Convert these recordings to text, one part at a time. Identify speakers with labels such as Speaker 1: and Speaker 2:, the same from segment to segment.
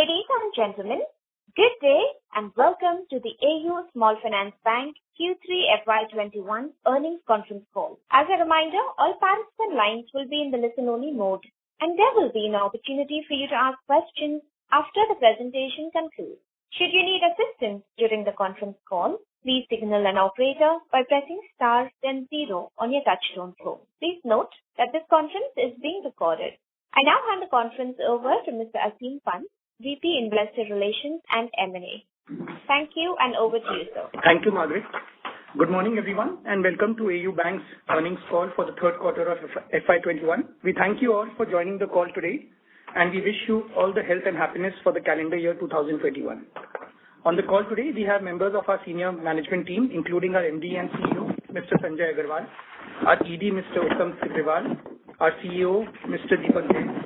Speaker 1: Ladies and gentlemen, good day and welcome to the AU Small Finance Bank Q3FY21 earnings conference call. As a reminder, all participant lines will be in the listen-only mode, and there will be an opportunity for you to ask questions after the presentation concludes. Should you need assistance during the conference call, please signal an operator by pressing star then 0 on your touchtone phone. Please note that this conference is being recorded. I now hand the conference over to Mr. Aseem Pant, VP Investor Relations and M&A. Thank you and over to you, sir.
Speaker 2: Thank you, Margaret. Good morning, everyone, and welcome to AU Bank's earnings call for the third quarter of FY21. We thank you all for joining the call today, and we wish you all the health and happiness for the calendar year 2021. On the call today, we have members of our senior management team, including our MD and CEO, Mr. Sanjay Agarwal, our ED, Mr. Uttam Tibrewal, our CEO, Mr. Deepak Jain,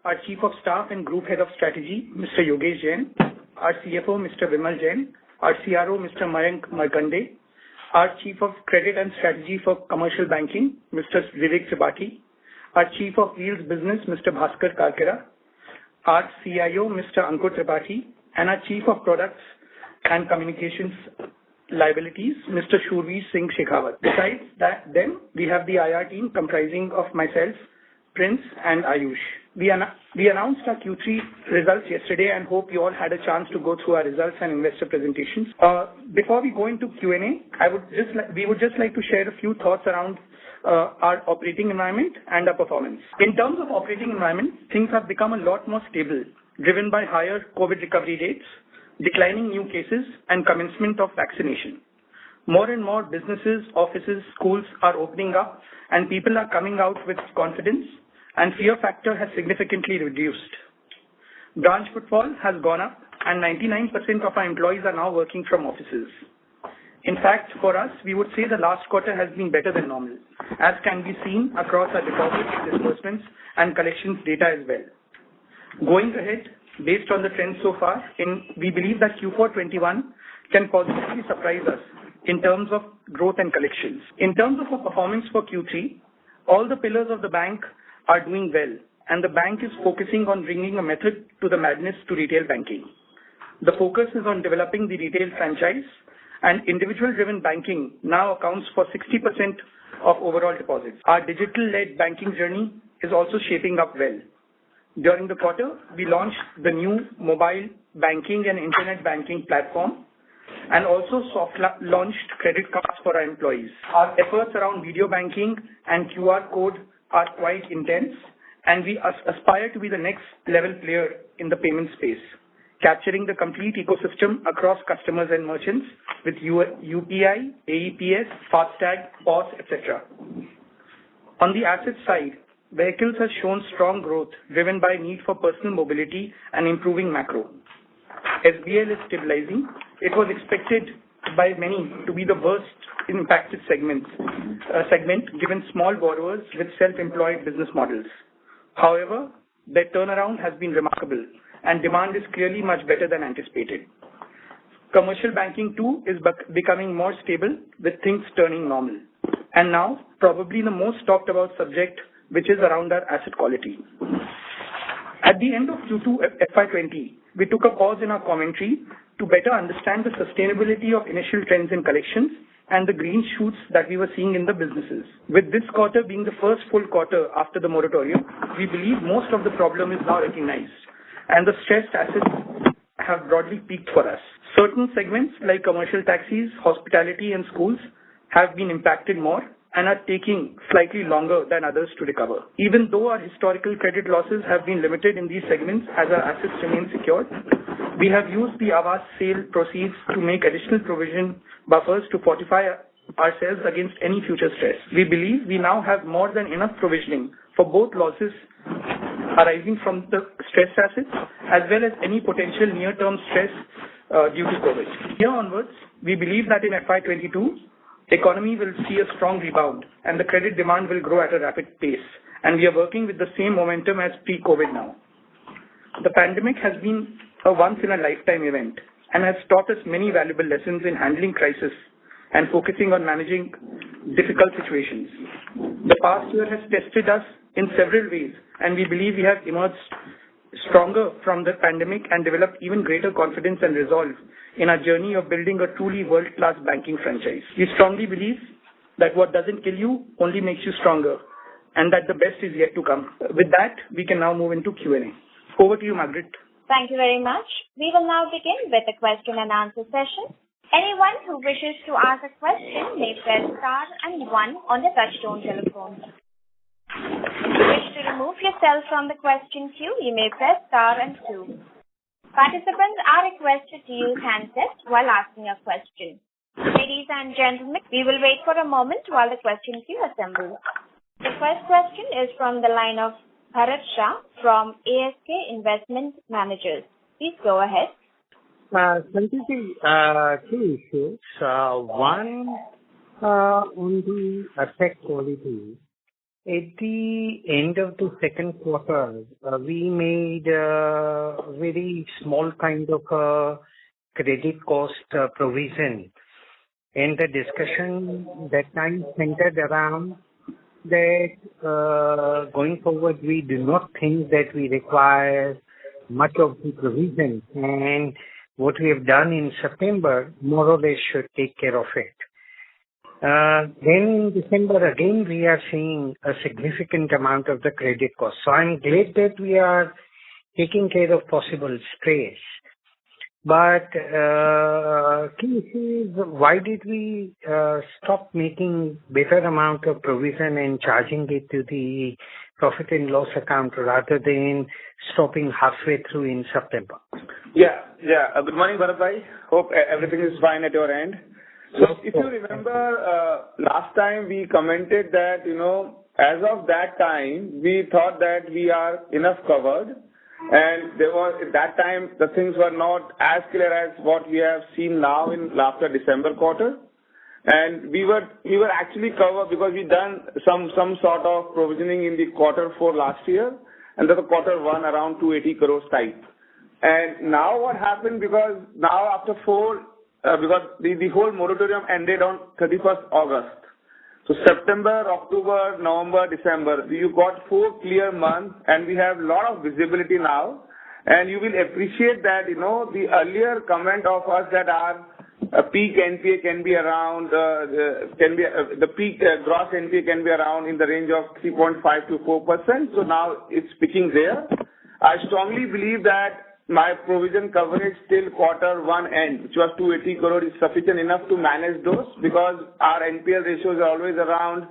Speaker 2: our Chief of Staff and Group Head of Strategy, Mr. Yogesh Jain, our CFO, Mr. Vimal Jain, our CRO, Mr. Mayank Markande, our Chief of Credit and Strategy for Commercial Banking, Mr. Vivek Tripathi, our Chief of Wheels Business, Mr. Bhaskar Karkera, our CIO, Mr. Ankur Tripathi, and our Chief of Products and Communications Liabilities, Mr. Shurveer Singh Shekhawat. Besides them, we have the IR team comprising of myself, Prince, and Ayush. We announced our Q3 results yesterday and hope you all had a chance to go through our results and investor presentations. Before we go into Q&A, we would just like to share a few thoughts around our operating environment and our performance. In terms of operating environment, things have become a lot more stable, driven by higher COVID recovery rates, declining new cases, and commencement of vaccination. More and more businesses, offices, schools are opening up, and people are coming out with confidence, and fear factor has significantly reduced. Branch footfall has gone up, and 99% of our employees are now working from offices. In fact, for us, we would say the last quarter has been better than normal, as can be seen across our deposits, disbursements, and collections data as well. Going ahead, based on the trends so far, we believe that Q4 21 can positively surprise us in terms of growth and collections. In terms of our performance for Q3, all the pillars of the bank are doing well, and the bank is focusing on bringing a method to the madness to retail banking. The focus is on developing the retail franchise, and individual-driven banking now accounts for 60% of overall deposits. Our digital-led banking journey is also shaping up well. During the quarter, we launched the new mobile banking and internet banking platform and also soft-launched credit cards for our employees. Our efforts around video banking and QR code are quite intense, and we aspire to be the next level player in the payment space, capturing the complete ecosystem across customers and merchants with UPI, AEPS, FASTag, POS, etc. On the asset side, vehicles have shown strong growth driven by need for personal mobility and improving macro. SBL is stabilizing. It was expected by many to be the worst impacted segment given small borrowers with self-employed business models. However, their turnaround has been remarkable and demand is clearly much better than anticipated. Commercial banking too is becoming more stable with things turning normal. And now, probably the most talked about subject, which is around our asset quality. At the end of Q2 FY20, we took a pause in our commentary to better understand the sustainability of initial trends in collections and the green shoots that we were seeing in the businesses. With this quarter being the first full quarter after the moratorium, we believe most of the problem is now recognized, and the stressed assets have broadly peaked for us. Certain segments like commercial taxis, hospitality, and schools have been impacted more and are taking slightly longer than others to recover. Even though our historical credit losses have been limited in these segments as our assets remain secured, we have used the Aavas sale proceeds to make additional provision buffers to fortify ourselves against any future stress. We believe we now have more than enough provisioning for both losses arising from the stressed assets as well as any potential near-term stress due to COVID. Here onwards, we believe that in FY22, economy will see a strong rebound and the credit demand will grow at a rapid pace, and we are working with the same momentum as pre-COVID now. The pandemic has been a once-in-a-lifetime event and has taught us many valuable lessons in handling crisis and focusing on managing difficult situations. The past year has tested us in several ways, and we believe we have emerged stronger from the pandemic and developed even greater confidence and resolve in our journey of building a truly world-class banking franchise. We strongly believe that what doesn't kill you only makes you stronger, and that the best is yet to come. With that, we can now move into Q&A. Over to you, Margaret.
Speaker 1: Thank you very much. We will now begin with the question and answer session. Anyone who wishes to ask a question may press star and 1 on the touchtone telephone. If you wish to remove yourself from the question queue, you may press star and 2. Participants are requested to use handsets while asking a question. Ladies and gentlemen, we will wait for a moment while the question queue assembles. The first question is from the line of Bharat Shah from ASK Investment Managers. Please go ahead.
Speaker 3: Thank you. Two issues. One, on the asset quality. At the end of the second quarter, we made a very small kind of a credit cost provision. And the discussion that time centered around that going forward, we do not think that we require much of the provision. And what we have done in September more or less should take care of it. Then in December again, we are seeing a significant amount of the credit cost. So I'm glad that we are taking care of possible stress. But can you see why did we stop making better amount of provision and charging it to the profit and loss account rather than stopping halfway through in September?
Speaker 4: Yeah. Good morning, Bharat bhai. Hope everything is fine at your end. So if you remember, last time we commented that, as of that time, we thought that we are enough covered. And at that time, the things were not as clear as what we have seen now after December quarter. And we were actually covered because we done some sort of provisioning in the quarter 4 last year, and then the quarter 1 around 280 crores type. And now what happened, because now after 4, because the whole moratorium ended on 31st August. So September, October, November, December, you got 4 clear months, and we have a lot of visibility now. And you will appreciate that, the earlier comment of us that our peak NPA can be around, the peak gross NPA can be around in the range of 3.5 to 4%. So now it's peaking there. I strongly believe that my provision coverage till quarter 1 end, which was 280 crore, is sufficient enough to manage those, because our NPL ratios are always around,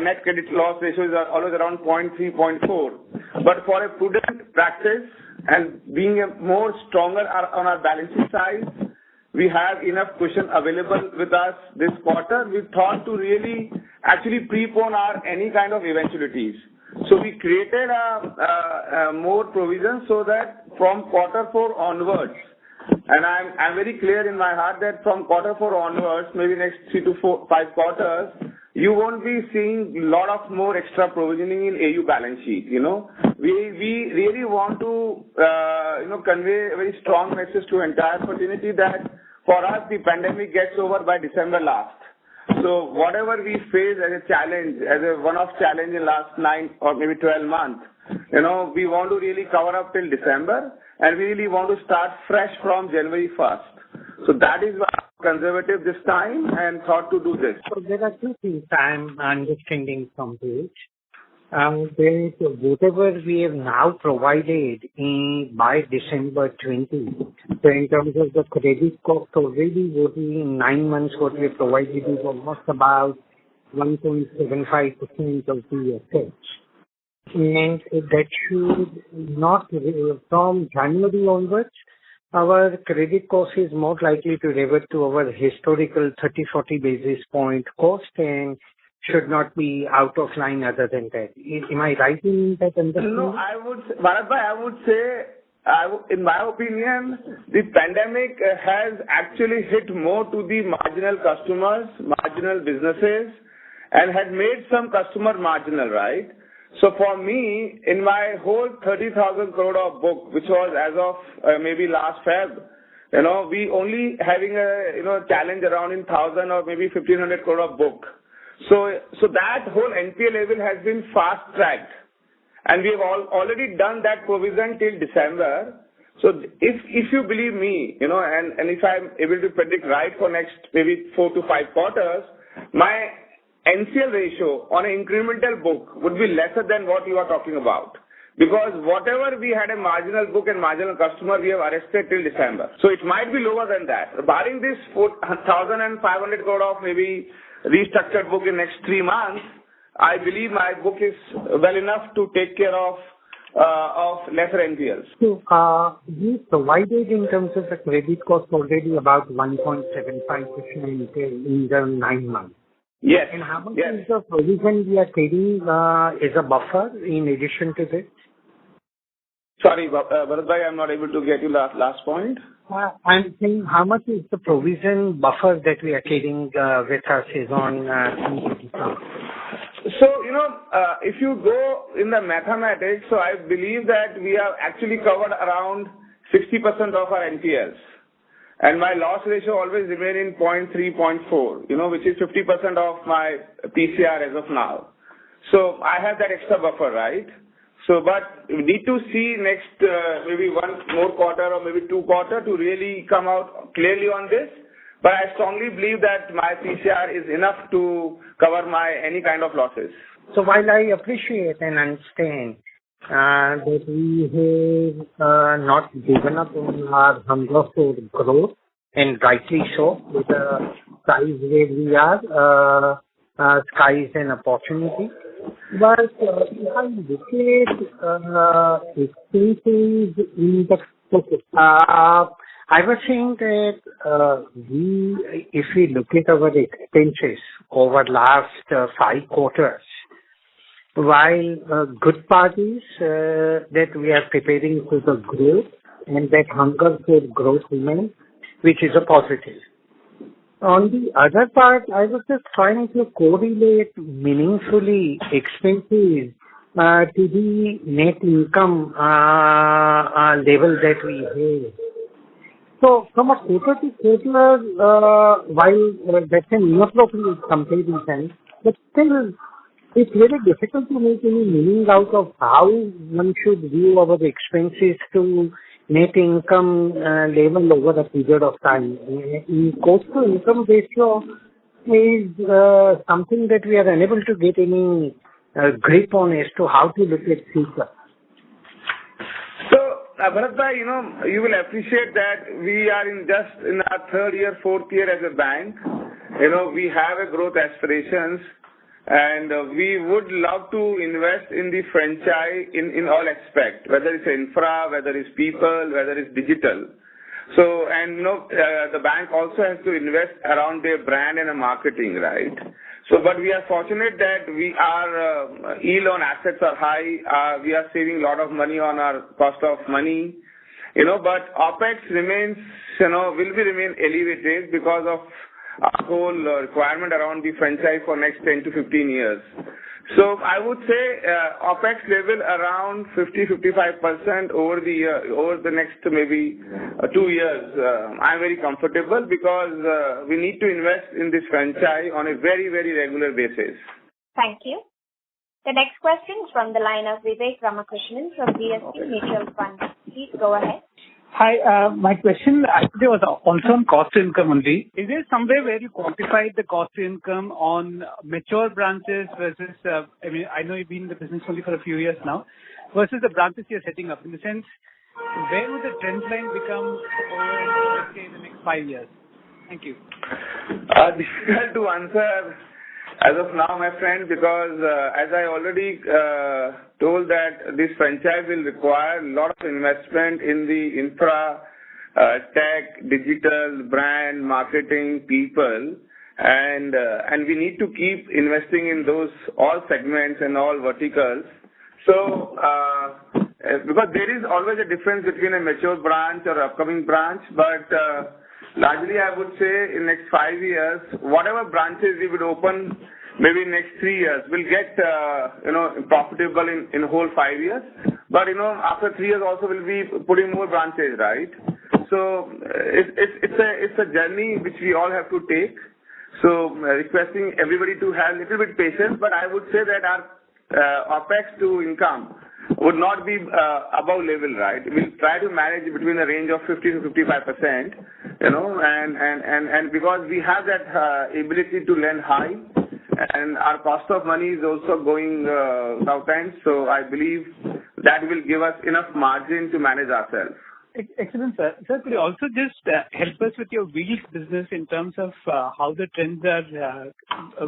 Speaker 4: net credit loss ratios are always around 0.3, 0.4. But for a prudent practice and being more stronger on our balance sheet side, we have enough cushion available with us this quarter. We thought to really actually prepone our any kind of eventualities. So we created a more provision so that from quarter 4 onwards, and I'm very clear in my heart that from quarter 4 onwards, maybe next 3 to 5 quarters, you won't be seeing a lot of more extra provisioning in AU balance sheet. We really want to convey a very strong message to entire fraternity that for us the pandemic gets over by December last. So whatever we face as a challenge, as a one-off challenge in last 9 or maybe 12 months, we want to really cover up till December, and we really want to start fresh from January 1st. So that is why I'm conservative this time and thought to do this.
Speaker 3: So there are 2 things I'm understanding from this. That whatever we have now provided by December 20, so in terms of the credit cost already, what we in 9 months, what we have provided is almost about 1.75% of the assets. And that should not, from January onwards, our credit cost is more likely to revert to our historical 30-40 basis point cost and should not be out of line other than that. Am I right in that understanding?
Speaker 4: No, Bharat bhai, I would say, in my opinion, the pandemic has actually hit more to the marginal customers, marginal businesses, and had made some customer marginal, right? So for me, in my whole 30,000 crore of book, which was as of maybe last Feb, we only having a challenge around in 1,000 or maybe 1,500 crore of book. So that whole NPA level has been fast tracked. and we have already done that provision till December. So if you believe me, and if I'm able to predict right for next maybe 4 to 5 quarters, my NCL ratio on an incremental book would be lesser than what you are talking about. Because whatever we had a marginal book and marginal customer, we have arrested till December. So it might be lower than that. Barring this 1,500 crore of maybe restructured book in next 3 months, I believe my book is well enough to take care of lesser NPLs.
Speaker 3: So, you provided in terms of the credit cost already about 1.75% in the 9 months.
Speaker 4: Yes.
Speaker 3: And how much
Speaker 4: yes.
Speaker 3: is the provision we are taking as a buffer in addition to this?
Speaker 4: Sorry, Bharatbhai, I'm not able to get you last point.
Speaker 3: I'm saying how much is the provision buffer that we are carrying with us is on
Speaker 4: So, if you go in the mathematics, so I believe that we have actually covered around 60% of our NPLs. And my loss ratio always remain in 0.3, 0.4, which is 50% of my PCR as of now. So I have that extra buffer, right? So, but we need to see next maybe 1 more quarter or maybe 2 quarters to really come out clearly on this. But I strongly believe that my PCR is enough to cover my any kind of losses.
Speaker 3: So while I appreciate and understand that we have not given up on our hunger for growth, and rightly so, with the size where we are, sky is an opportunity. But if I look at expenses in the focus, I was saying that if we look at our expenses over last 5 quarters, while good part is that we are preparing for the growth and that hunger for growth remains, which is a positive. On the other part, I was just trying to correlate meaningfully expenses to the net income level that we have. So from a quarter to quarter, while that's an inappropriate comparison, but still it's very difficult to make any meaning out of how one should view our expenses to net income level over a period of time. Cost to income ratio is something that we are unable to get any grip on as to how to look at future.
Speaker 4: So, Bharatbhai, you will appreciate that we are just in our 3rd year, 4th year as a bank. We have a growth aspirations. And we would love to invest in the franchise in all aspects, whether it's infra, whether it's people, whether it's digital. So, and the bank also has to invest around their brand and marketing, right? So, but we are fortunate that our yield on assets are high. We are saving a lot of money on our cost of money, but OPEX remains, will remain elevated because of our whole requirement around the franchise for next 10 to 15 years. So I would say OPEX level around 50-55% over the next maybe 2 years. I'm very comfortable because we need to invest in this franchise on a very, very regular basis.
Speaker 1: Thank you. The next question is from the line of Vivek Ramakrishnan from DSP Mutual Fund. Please go ahead.
Speaker 2: Hi, my question actually was also on cost to income only. Is there somewhere where you quantified the cost to income on mature branches versus, I know you've been in the business only for a few years now, versus the branches you're setting up? In the sense, where would the trend line become over, let's say, in the next 5 years? Thank you.
Speaker 4: Difficult to answer as of now, my friend, because as I already told that this franchise will require a lot of investment in the infra, tech, digital, brand, marketing, people, and we need to keep investing in those all segments and all verticals. So, because there is always a difference between a mature branch or upcoming branch, but largely, I would say in next 5 years, whatever branches we would open, maybe next 3 years, will get profitable in whole 5 years. But after 3 years, also we'll be putting more branches, right? So it's a journey which we all have to take. So requesting everybody to have a little bit patience, but I would say that our OPEX to income would not be above level, right? We'll try to manage between a range of 50 to 55%, and because we have that ability to lend high, and our cost of money is also going sometimes, so I believe that will give us enough margin to manage ourselves.
Speaker 5: Excellent, sir. Sir, could you also just help us with your wheels business in terms of how the trends are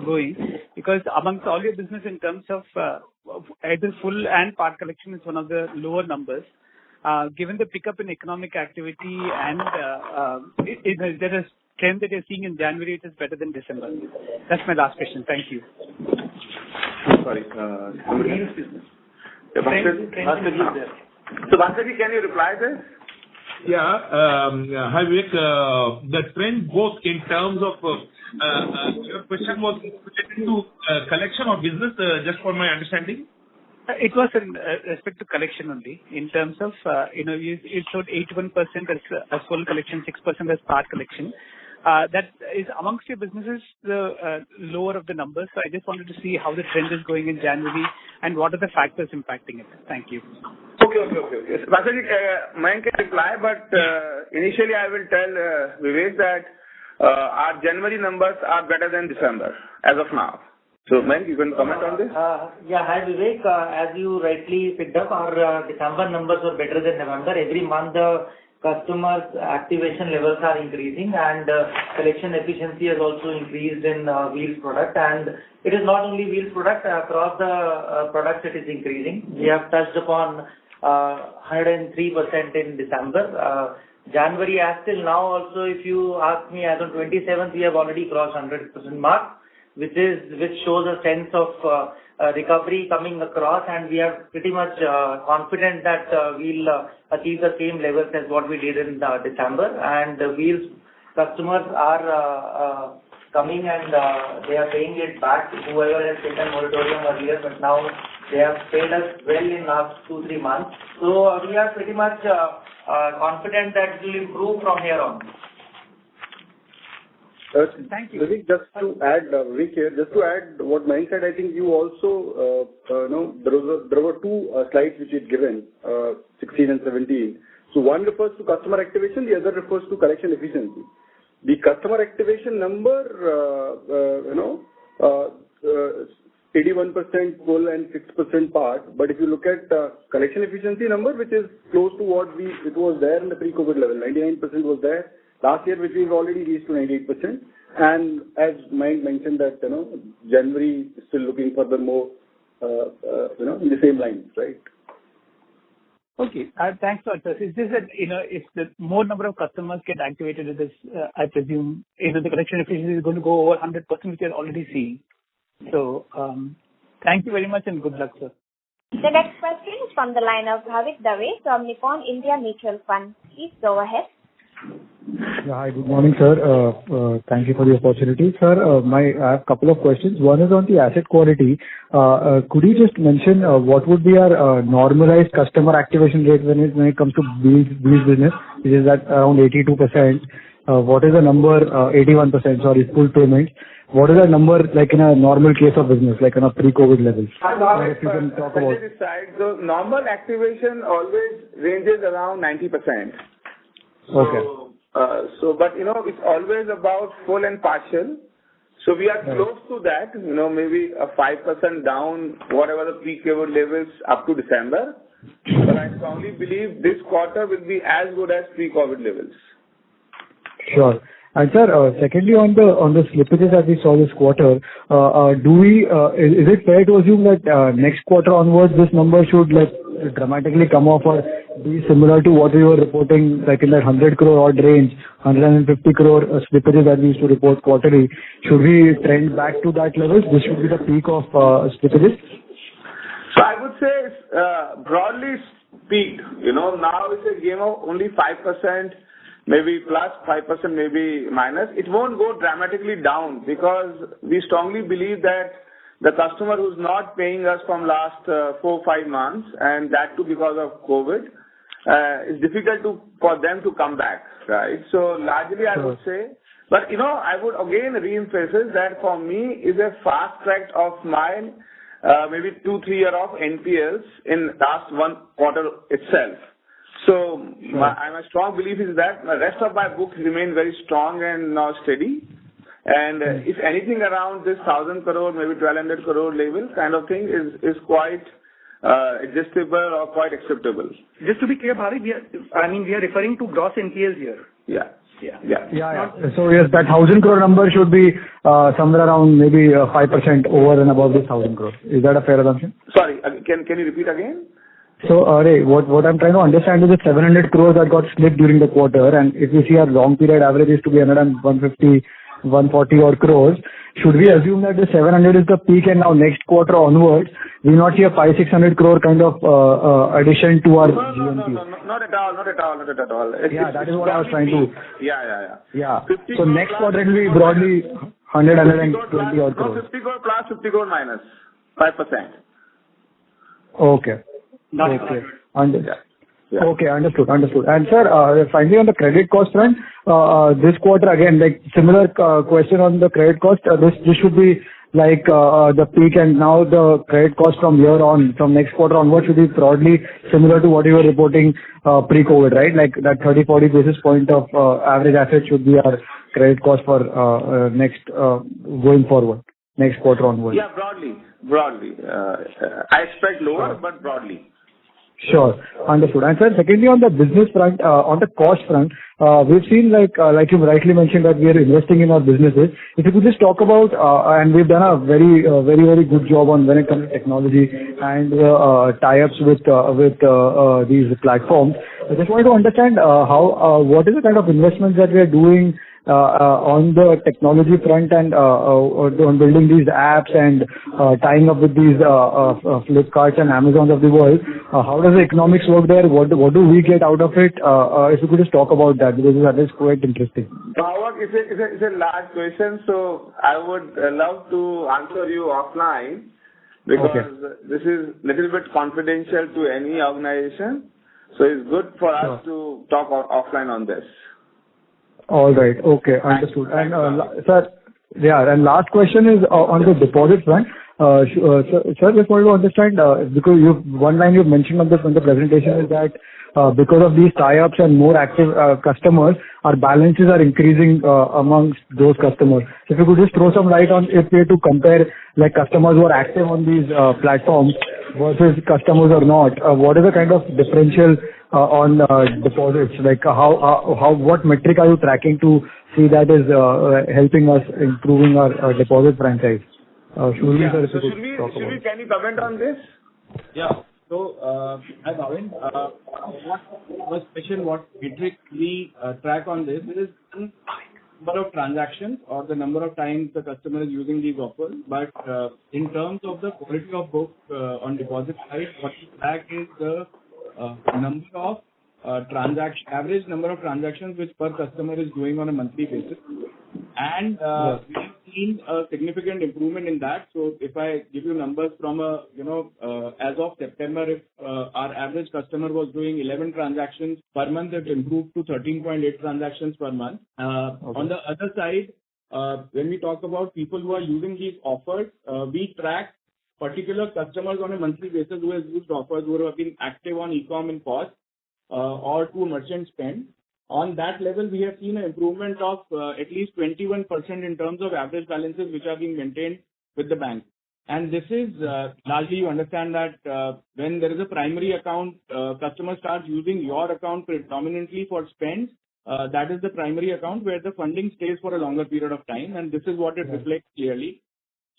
Speaker 5: going? Because amongst all your business in terms of either full and part collection is one of the lower numbers. Given the pickup in economic activity and is there a trend that you're seeing in January, it is better than December? That's my last question. Thank you.
Speaker 4: Sorry.
Speaker 5: Wheels business.
Speaker 4: So, Bhaskar, can you reply this?
Speaker 6: Yeah. Hi, Vivek. The trend both in terms of your question was related to collection or business, just for my understanding?
Speaker 5: It was in respect to collection only. In terms of, you showed 81% as full collection, 6% as part collection. That is amongst your businesses the lower of the numbers. So I just wanted to see how the trend is going in January and what are the factors impacting it. Thank you.
Speaker 4: Okay. Bhaskar, Mayank can reply, but initially I will tell Vivek that our January numbers are better than December as of now. So, Mayank, you can comment on this?
Speaker 7: Yeah, hi Vivek. As you rightly picked up, our December numbers were better than November. Every month the customers' activation levels are increasing and collection efficiency has also increased in wheels product. And it is not only wheels product, across the products it is increasing. We have touched upon 103% in December. January as till now also, if you ask me, as on 27th, we have already crossed 100% mark, which shows a sense of recovery coming across, and we are pretty much confident that we'll achieve the same levels as what we did in December. And the wheels customers are coming and they are paying it back. Whoever has taken moratorium earlier, but now they have paid us well in last 2-3 months. So we are pretty much confident that it will improve from here on.
Speaker 5: Thank you.
Speaker 8: Vivek, just to add what Mayank said, I think you also there were two slides which you'd given, 16 and 17. So one refers to customer activation, the other refers to collection efficiency. The customer activation number, 81% full and 6% part. But if you look at collection efficiency number, which is close to what it was there in the pre-COVID level, 99% was there. Last year, which we've already reached to 98%. And as Mayank mentioned that, January is still looking for the more, in the same lines, right?
Speaker 5: Okay. Thanks for that. Is this if the more number of customers get activated with this, I presume, the collection efficiency is going to go over 100%, which you're already seeing. So, thank you very much and good luck, sir.
Speaker 1: The next question is from the line of Bhavik Dave from Nippon India Mutual Fund. Please go ahead.
Speaker 9: Yeah, hi, good morning, sir. Thank you for the opportunity. Sir, I have a couple of questions. One is on the asset quality. Could you just mention what would be our normalized customer activation rate when it comes to wheels business, which is at around 82%? What is the number, 81%, sorry, full payment? What is the number like in a normal case of business, like on a pre-COVID levels? If you can talk about.
Speaker 4: So normal activation always ranges around 90%.
Speaker 9: Okay.
Speaker 4: But it's always about full and partial. So we are close to that, maybe a 5% down, whatever the pre-COVID levels up to December. But I strongly believe this quarter will be as good as pre-COVID levels.
Speaker 9: Sure. And sir, secondly, on the slippages that we saw this quarter, is it fair to assume that next quarter onwards this number should dramatically come off or be similar to what we were reporting, like in that 100 crore odd range, 150 crore slippages that we used to report quarterly? Should we trend back to that level? This should be the peak of slippages?
Speaker 4: So I would say broadly peaked. Now it's a game of only 5%. Maybe plus 5%, maybe minus. It won't go dramatically down because we strongly believe that the customer who's not paying us from last 4-5 months, and that too because of COVID, it's difficult for them to come back, right? So largely I would say, but I would again reemphasize that for me is a fast track of my maybe 2-3 years of NPLs in last one quarter itself. So my strong belief is that the rest of my books remain very strong and now steady. And if anything around this 1,000 crore, maybe 1,200 crore level kind of thing is quite adjustable or quite acceptable.
Speaker 2: Just to be clear, Bhavik, we are referring to gross NPLs here.
Speaker 4: Yeah.
Speaker 9: So yes, that 1,000 crore number should be somewhere around maybe 5% over and above this 1,000 crore. Is that a fair assumption?
Speaker 4: Sorry, can you repeat again?
Speaker 9: So, Ray, what I'm trying to understand is the 700 crores that got slipped during the quarter, and if you see our long period average is to be 150, 140 odd crores, should we assume that the 700 is the peak and now next quarter onwards, we not see a 500-600 crore kind of addition to our GNP?
Speaker 4: No, not at all.
Speaker 9: Yeah, that is what I was trying to...
Speaker 4: Yeah.
Speaker 9: So next quarter it will be broadly 100, 120 odd crores.
Speaker 4: 50 crore plus, 50 crore minus, 5%.
Speaker 9: Okay. Okay, understood. And sir, finally on the credit cost front, this quarter again, like similar question on the credit cost, this should be like the peak, and now the credit cost from here on, from next quarter onward should be broadly similar to what you were reporting pre-COVID, right? Like that 30-40 basis point of average asset should be our credit cost for next going forward, next quarter onward.
Speaker 4: Yeah, broadly. I expect lower, but broadly.
Speaker 9: Sure. Understood. And sir, secondly, on the business front, on the cost front, we've seen like you rightly mentioned that we are investing in our businesses. If you could just talk about, and we've done a very good job on when it comes to technology and tie-ups with these platforms. I just wanted to understand what is the kind of investments that we are doing on the technology front and on building these apps and tying up with these Flipkarts and Amazons of the world. How does the economics work there? What do we get out of it? If you could just talk about that, because that is quite interesting.
Speaker 4: Pawak, it's a large question, so I would love to answer you offline because this is little bit confidential to any organization. So it's good for us to talk offline on this.
Speaker 9: All right. Okay. Understood. And sir, and last question is on the deposit front. Sir, just wanted to understand because one line you've mentioned on the presentation is that because of these tie-ups and more active customers, our balances are increasing amongst those customers. So if you could just throw some light on if we have to compare like customers who are active on these platforms versus customers or not, what is the kind of differential on deposits? Like what metric are you tracking to see that is helping us improving our deposit franchise? Can
Speaker 4: you comment on this?
Speaker 10: Yeah. So, as Arvind, what metric we track on this is number of transactions or the number of times the customer is using these offers. But in terms of the quality of book on deposit side, what we track is the number of average number of transactions which per customer is doing on a monthly basis. And we have seen a significant improvement in that. So if I give you numbers from as of September, if our average customer was doing 11 transactions per month, it improved to 13.8 transactions per month. On the other side, when we talk about people who are using these offers, we track particular customers on a monthly basis who has used offers, who have been active on e-com and POS or to merchant spend. On that level, we have seen an improvement of at least 21% in terms of average balances which are being maintained with the bank. And this is largely, you understand that when there is a primary account, customer starts using your account predominantly for spends. That is the primary account where the funding stays for a longer period of time, and this is what it reflects clearly.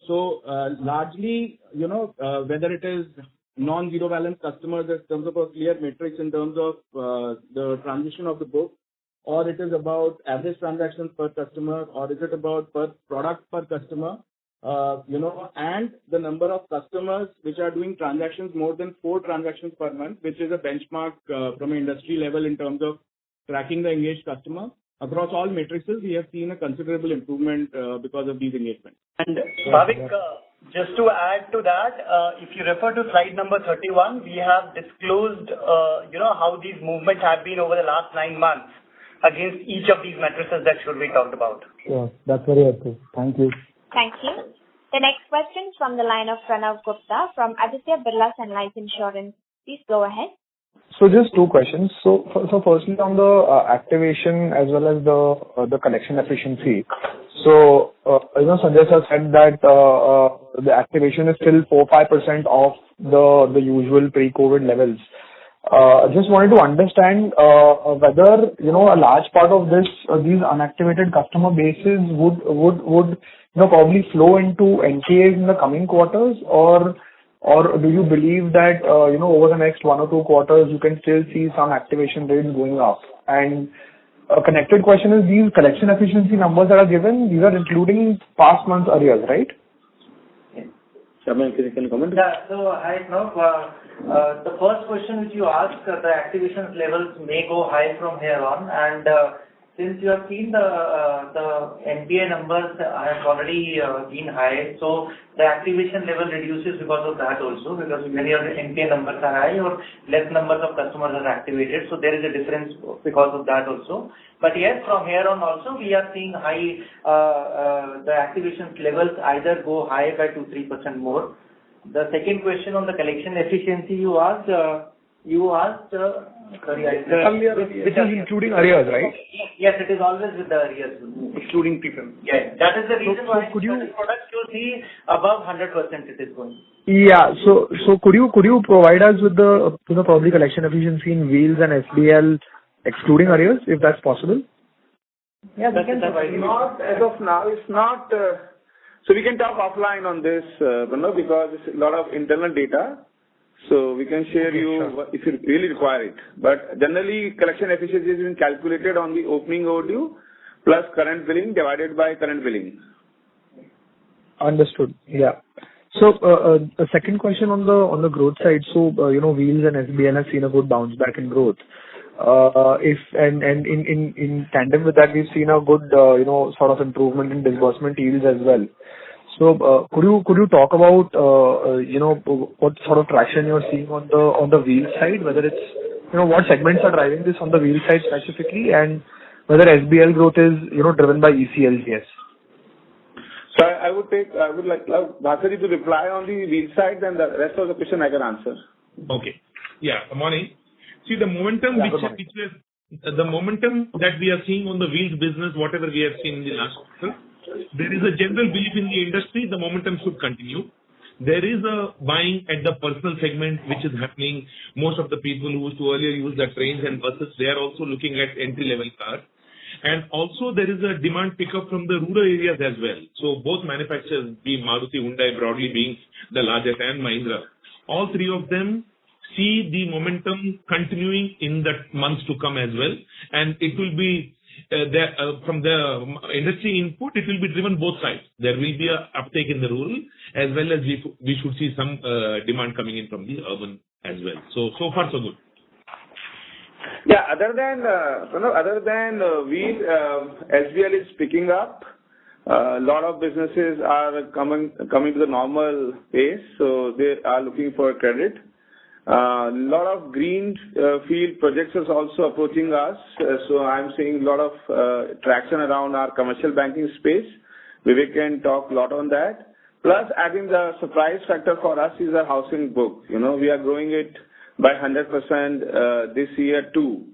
Speaker 10: So largely, whether it is non-zero balance customers in terms of a clear matrix in terms of the transition of the book, or it is about average transactions per customer, or is it about per product per customer, and the number of customers which are doing transactions more than 4 transactions per month, which is a benchmark from an industry level in terms of tracking the engaged customer. Across all matrices, we have seen a considerable improvement because of these engagements.
Speaker 11: And Bhavik, just to add to that, if you refer to slide number 31, we have disclosed, how these movements have been over the last 9 months against each of these matrices that should be talked about.
Speaker 9: Sure. That's very helpful. Thank you.
Speaker 1: Thank you. The next question is from the line of Pranav Gupta from Aditya Birla Sun Life Insurance. Please go ahead.
Speaker 12: So just two questions. So firstly on the activation as well as the collection efficiency. So Sanjay sir said that the activation is still 4-5% of the usual pre-COVID levels. Just wanted to understand whether a large part of these unactivated customer bases would probably flow into NPAs in the coming quarters, or do you believe that over the next 1 or 2 quarters you can still see some activation rates going up? And a connected question is, these collection efficiency numbers that are given, these are including past months arrears, right?
Speaker 8: Shaman, can you comment?
Speaker 7: Yeah. So hi, Pranav. The first question which you asked, the activation levels may go high from here on, and since you have seen the NPA numbers have already been high, so the activation level reduces because of that also, because when your NPA numbers are high or less numbers of customers are activated, so there is a difference because of that also. But yes, from here on also we are seeing high, the activation levels either go high by 2-3% more. The second question on the collection efficiency you asked, sorry,
Speaker 12: which is including arrears, right?
Speaker 7: Yes, it is always with the arrears.
Speaker 2: Excluding people.
Speaker 7: Yes, that is the reason why
Speaker 12: could you
Speaker 7: products you see above 100% it is going.
Speaker 12: Yeah. So could you provide us with the probably collection efficiency in Wheels and SBL excluding arrears, if that's possible?
Speaker 7: Yeah, we can provide.
Speaker 4: Not as of now. It's not. So we can talk offline on this, because it's a lot of internal data. So we can share if you really require it. But generally, collection efficiency is being calculated on the opening overdue plus current billing divided by current billing.
Speaker 12: Understood. Yeah. So a second question on the growth side. So Wheels and SBL have seen a good bounce back in growth. In tandem with that, we've seen a good sort of improvement in disbursement yields as well. So could you talk about what sort of traction you're seeing on the Wheel side, whether it's what segments are driving this on the Wheel side specifically, and whether SBL growth is driven by ECLGS?
Speaker 4: So I would like Bhaskar to reply on the Wheel side, and the rest of the question I can answer.
Speaker 6: Okay. Yeah. Good morning. See, the momentum the momentum that we are seeing on the Wheels business, whatever we have seen in the last quarter, there is a general belief in the industry the momentum should continue. There is a buying at the personal segment which is happening. Most of the people who used to earlier use the trains and buses, they are also looking at entry-level cars. And also there is a demand pickup from the rural areas as well. So both manufacturers, be Maruti, Hyundai broadly being the largest, and Mahindra, all three of them see the momentum continuing in the months to come as well. And it will be from the industry input, it will be driven both sides. There will be a uptake in the rural as well as we should see some demand coming in from the urban as well. So far so good.
Speaker 4: Yeah, other than Wheel, SBL is picking up. A lot of businesses are coming to the normal pace, so they are looking for credit. A lot of green field projects is also approaching us, so I'm seeing a lot of traction around our commercial banking space. We can talk a lot on that. Plus, I think the surprise factor for us is the housing book. We are growing it by 100% this year too.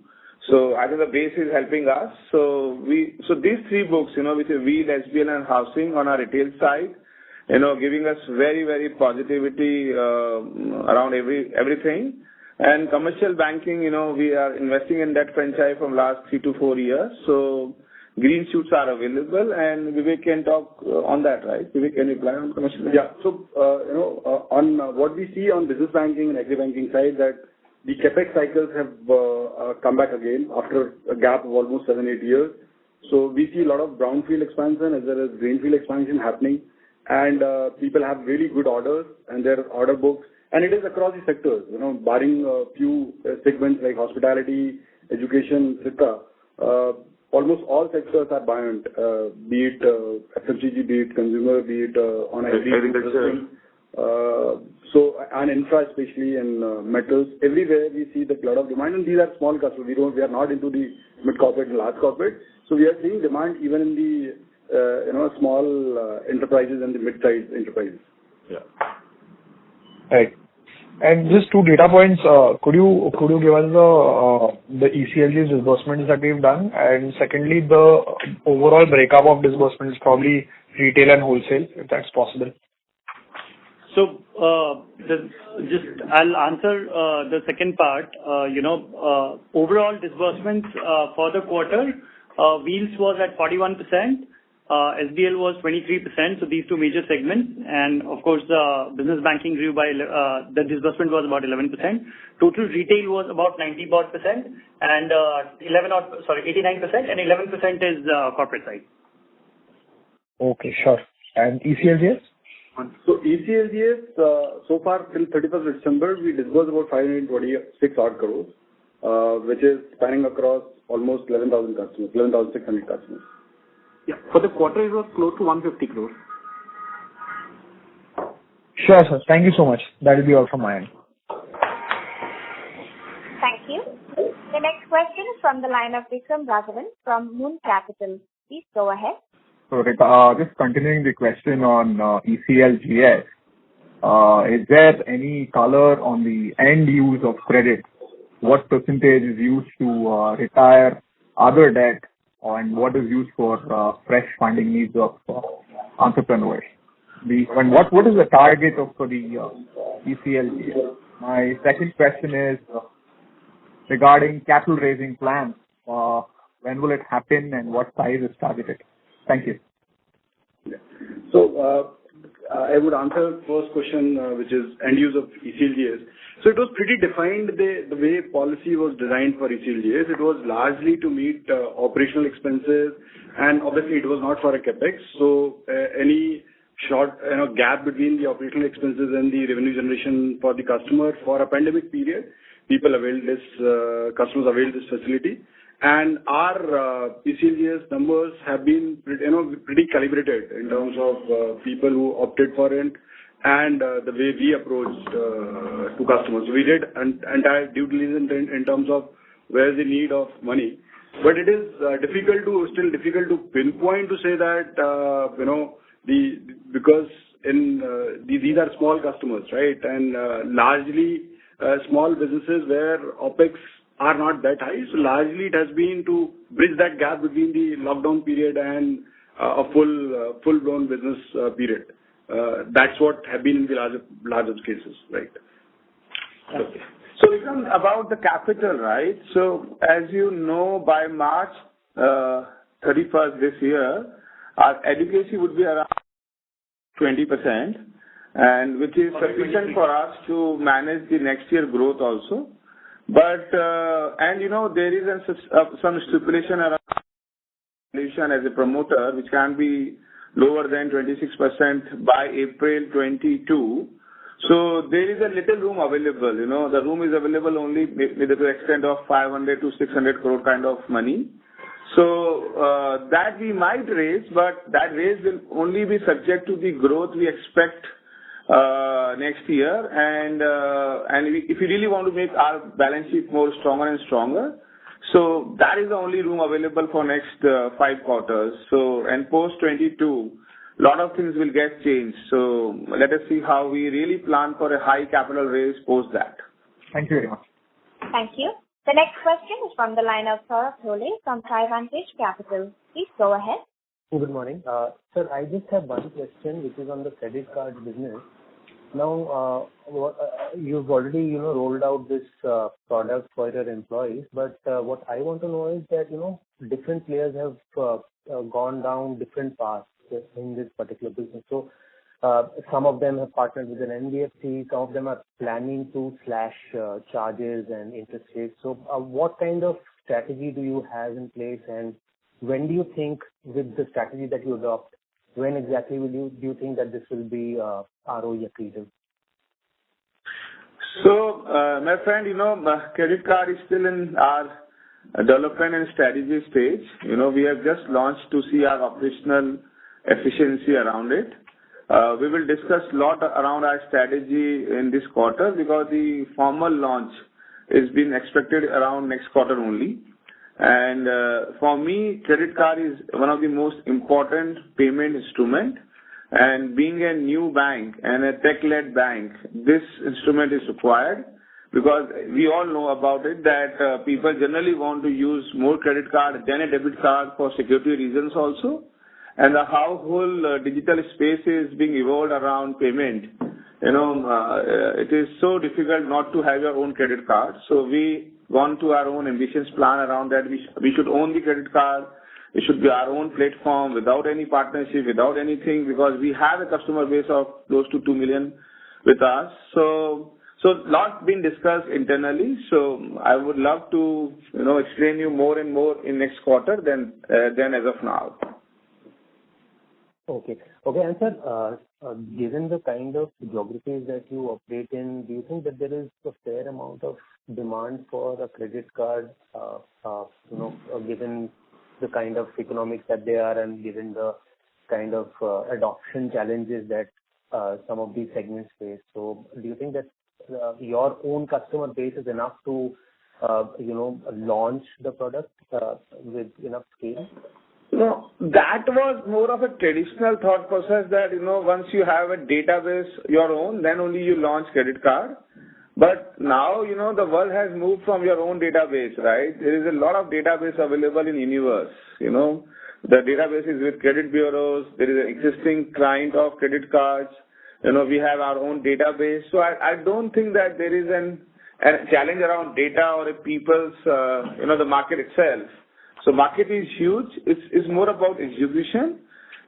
Speaker 4: So I think the base is helping us. So these three books, which is Wheel, SBL, and housing on our retail side, giving us very, very positivity around everything. And commercial banking, we are investing in that franchise from last 3 to 4 years. So green shoots are available, and Vivek can talk on that, right? Vivek, can you reply on commercial banking?
Speaker 8: Yeah. So, on what we see on business banking and agri banking side, that the capex cycles have come back again after a gap of almost 7-8 years. So we see a lot of brownfield expansion as well as greenfield expansion happening. And people have really good orders and their order books, and it is across the sectors, barring a few segments like hospitality, education, etc. Almost all sectors are buoyant, be it FMCG, be it consumer, be it on agriculture. And infra, especially in metals, everywhere we see the lot of demand, and these are small customers. We are not into the mid corporate and large corporate, so we are seeing demand even in the small enterprises and the mid-sized enterprises.
Speaker 12: Yeah. Right. And just 2 data points. Could you give us the ECLGS disbursements that we've done, and secondly the overall breakup of disbursements, probably retail and wholesale, if that's possible.
Speaker 11: So I'll answer the second part. Overall disbursements for the quarter, Wheels was at 41%. SBL was 23%, so these two major segments. And of course, business banking grew by, the disbursement was about 11%. Total retail was about 90% and 89%, and 11% is corporate side.
Speaker 12: Okay, sure. And ECLGS?
Speaker 8: So ECLGS, so far till 31st December, we disbursed about 526 odd crores, which is spanning across almost 11,000 customers, 11,600 customers.
Speaker 2: Yeah. For the quarter, it was close to 150 crores.
Speaker 12: Sure, sir. Thank you so much. That will be all from my end.
Speaker 1: Thank you. The next question is from the line of Vikram Raghavan from Moon Capital. Please go ahead.
Speaker 13: Okay. Just continuing the question on ECLGS, is there any color on the end use of credit? What percentage is used to retire other debt, and what is used for fresh funding needs of entrepreneurs? And what is the target for the ECLGS? My second question is regarding capital raising plans. When will it happen, and what size is targeted? Thank you.
Speaker 8: Yeah. So I would answer the first question, which is end use of ECLGS. So it was pretty defined the way policy was designed for ECLGS. It was largely to meet operational expenses, and obviously it was not for a capex. So any short gap between the operational expenses and the revenue generation for the customer for a pandemic period, customers availed this facility. And our ECLGS numbers have been pretty calibrated in terms of people who opted for it and the way we approached to customers. We did entire due diligence in terms of where's the need of money. But it is difficult to pinpoint to say that because these are small customers, right? And largely small businesses where OPEX are not that high. So largely it has been to bridge that gap between the lockdown period and a full-blown business period. That's what have been in the larger cases, right?
Speaker 4: Okay. So about the capital, right? So as you know, by March 31st this year, our adequacy would be around 20%, and which is sufficient for us to manage the next year growth also. But there is some stipulation around as a promoter, which can be lower than 26% by April 22. So there is a little room available. The room is available only with the extent of 500 to 600 crore kind of money. So that we might raise, but that raise will only be subject to the growth we expect next year, and if we really want to make our balance sheet more stronger and stronger, so that is the only room available for next 5 quarters. So and post 22, a lot of things will get changed. So let us see how we really plan for a high capital raise post that.
Speaker 13: Thank you very much.
Speaker 1: Thank you. The next question is from the line of Saurabh Dhole from Trivantage Capital. Please go ahead.
Speaker 14: Good morning. Sir, I just have one question, which is on the credit card business. Now, you've already, rolled out this product for your employees, but what I want to know is that, different players have gone down different paths in this particular business. So, some of them have partnered with an NBFC, some of them are planning to slash charges and interest rates. So, what kind of strategy do you have in place, and when do you think, with the strategy that you adopt, when exactly do you think that this will be ROE accretive?
Speaker 4: So, my friend, credit card is still in our development and strategy stage. We have just launched to see our operational efficiency around it. We will discuss a lot around our strategy in this quarter because the formal launch is being expected around next quarter only. And for me, credit card is one of the most important payment instrument. And being a new bank and a tech-led bank, this instrument is required because we all know about it that people generally want to use more credit card than a debit card for security reasons also. And how whole digital space is being evolved around payment. It is so difficult not to have your own credit card. So we gone to our own ambitious plan around that. We should own the credit card. It should be our own platform without any partnership, without anything, because we have a customer base of close to 2 million with us. So lot been discussed internally. So I would love to, explain you more and more in next quarter than as of now.
Speaker 14: Okay. And sir, given the kind of geographies that you operate in, do you think that there is a fair amount of demand for a credit card, given the kind of economics that they are and given the kind of adoption challenges that some of these segments face? So do you think that your own customer base is enough to, launch the product with enough scale?
Speaker 4: No, that was more of a traditional thought process that, once you have a database your own, then only you launch credit card. But now, the world has moved from your own database, right? There is a lot of database available in universe, The database is with credit bureaus. There is an existing client of credit cards. We have our own database. So I don't think that there is a challenge around data or a people's, the market itself. So market is huge. It's more about execution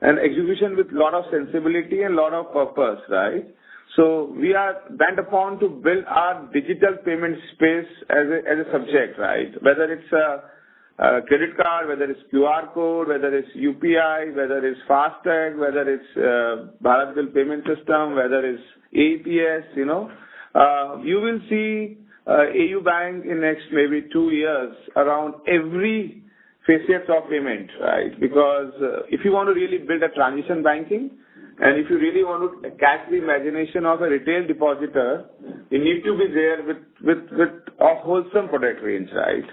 Speaker 4: and execution with lot of sensibility and lot of purpose, right? So we are bent upon to build our digital payment space as a subject, right? Whether it's a credit card, whether it's QR code, whether it's UPI, whether it's FASTag, whether it's Bharat Bill Payment System, whether it's APS, you will see AU Bank in next maybe 2 years around every facets of payment, right? Because if you want to really build a transition banking, and if you really want to catch the imagination of a retail depositor, you need to be there with a wholesome product range, right?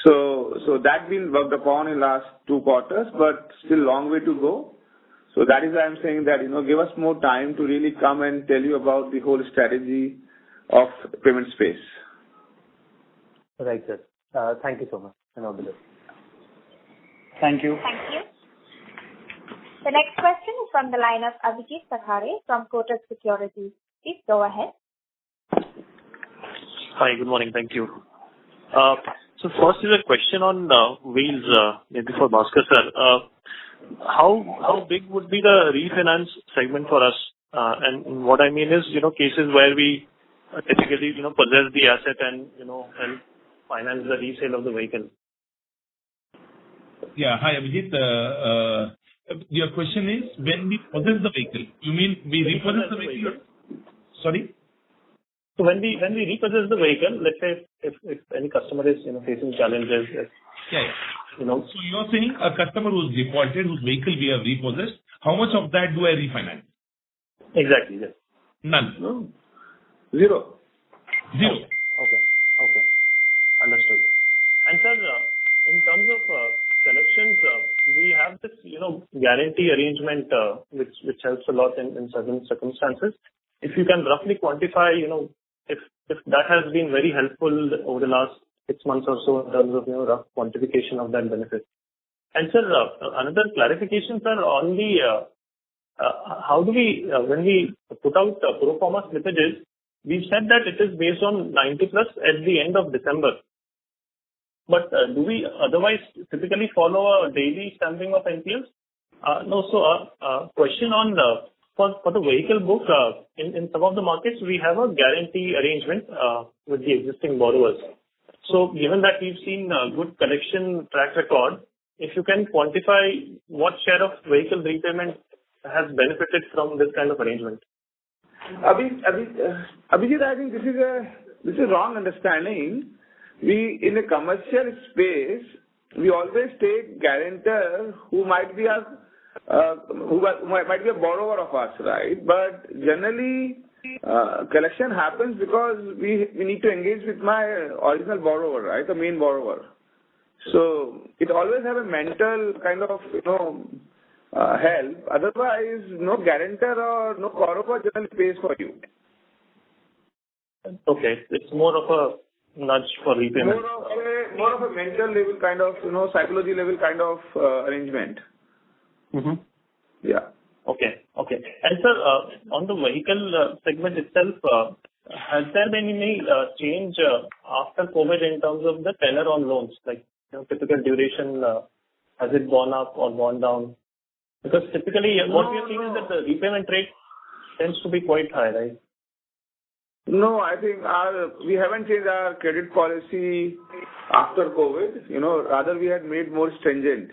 Speaker 4: So that's been worked upon in last 2 quarters, but still long way to go. So that is why I'm saying that, give us more time to really come and tell you about the whole strategy of payment space.
Speaker 14: Right, sir. Thank you so much, and all the best.
Speaker 11: Thank you.
Speaker 1: Thank you. The next question is from the line of Abhijit Sakhare from Kotak Securities. Please go ahead.
Speaker 15: Hi, good morning. Thank you. So first is a question on wheels, maybe for Bhaskar sir. How big would be the refinance segment for us? And what I mean is, cases where we typically, possess the asset and, and finance the resale of the vehicle.
Speaker 6: Yeah. Hi, Abhijit. Your question is, when we possess the vehicle, you mean we repossess the vehicle? Sorry?
Speaker 15: So when we repossess the vehicle, let's say if any customer is, facing challenges.
Speaker 6: Yeah. So you're saying a customer who's defaulted, whose vehicle we have repossessed, how much of that do I refinance?
Speaker 15: Exactly, yes.
Speaker 6: None.
Speaker 4: No. Zero.
Speaker 15: Okay. Understood. And sir, in terms of collections, we have this, guarantee arrangement, which helps a lot in certain circumstances. If you can roughly quantify, if that has been very helpful over the last 6 months or so in terms of, rough quantification of that benefit. And sir, another clarification, sir, on the how do we, when we put out pro forma slippages, we've said that it is based on 90 plus at the end of December. But do we otherwise typically follow a daily stamping of NPLs? No. So question on for the vehicle book, in some of the markets, we have a guarantee arrangement with the existing borrowers. So given that we've seen good collection track record, if you can quantify what share of vehicle repayment has benefited from this kind of arrangement.
Speaker 4: Abhijit, I think this is wrong understanding. We, in a commercial space, we always take guarantor who might be a borrower of us, right? But generally, collection happens because we need to engage with my original borrower, right? The main borrower. So it always have a mental kind of, help. Otherwise, no guarantor or no borrower generally pays for you.
Speaker 15: Okay. It's more of a nudge for repayment.
Speaker 4: More of a mental level kind of, psychology level kind of arrangement.
Speaker 15: Mm-hmm.
Speaker 4: Yeah.
Speaker 15: Okay. And sir, on the vehicle segment itself, has there been any change after COVID in terms of the tenor on loans? Like, typical duration, has it gone up or gone down? Because typically what we are seeing is that the repayment rate tends to be quite high, right?
Speaker 4: No, I think we haven't changed our credit policy after COVID. Rather we had made more stringent.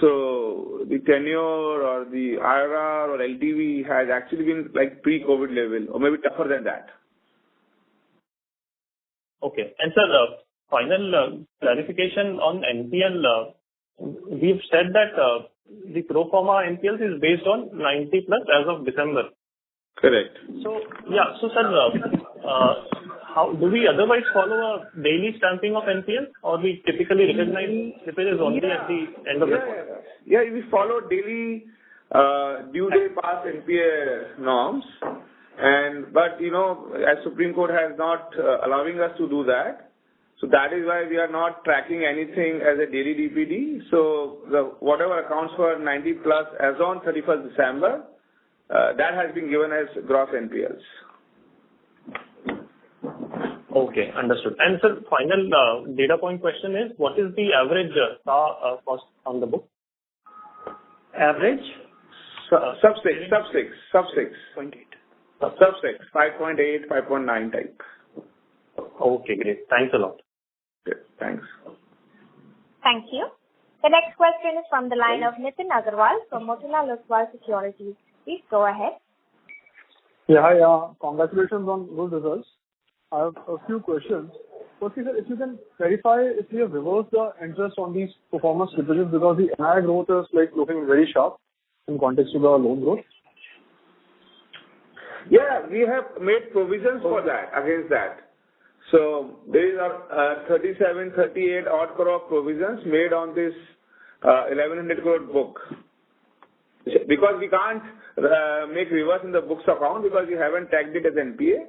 Speaker 4: So the tenure or the IRR or LTV has actually been like pre-COVID level or maybe tougher than that.
Speaker 15: Okay. And sir, final clarification on NPL. We've said that the pro forma NPLs is based on 90 plus as of December.
Speaker 4: Correct.
Speaker 15: So sir, how do we otherwise follow a daily stamping of NPL, or we typically recognize slippages only at the end of the quarter?
Speaker 4: Yeah, we follow daily due day past NPA norms, but as Supreme Court has not allowing us to do that, so that is why we are not tracking anything as a daily DPD. So whatever accounts for 90 plus as on 31st December. That has been given as gross NPLs.
Speaker 15: Okay, understood. And sir, final data point question is, what is the average cost on the book?
Speaker 11: Average?
Speaker 4: Sub 6. 0.8. Sub 6, 5.8, 5.9 type.
Speaker 15: Okay, great. Thanks a lot.
Speaker 4: Okay, thanks.
Speaker 1: Thank you. The next question is from the line of Nitin Agarwal from Motilal Oswal Securities. Please go ahead.
Speaker 16: Yeah, hi. Congratulations on good results. I have a few questions. Firstly, sir, if you can clarify if we have reversed the interest on these performance slippages, because the NII growth is looking very sharp in context to the loan growth.
Speaker 4: Yeah, we have made provisions for that, against that. So there is 38 odd crore provisions made on this 1100 crore book. Because we can't make reverse in the books account because we haven't tagged it as NPA.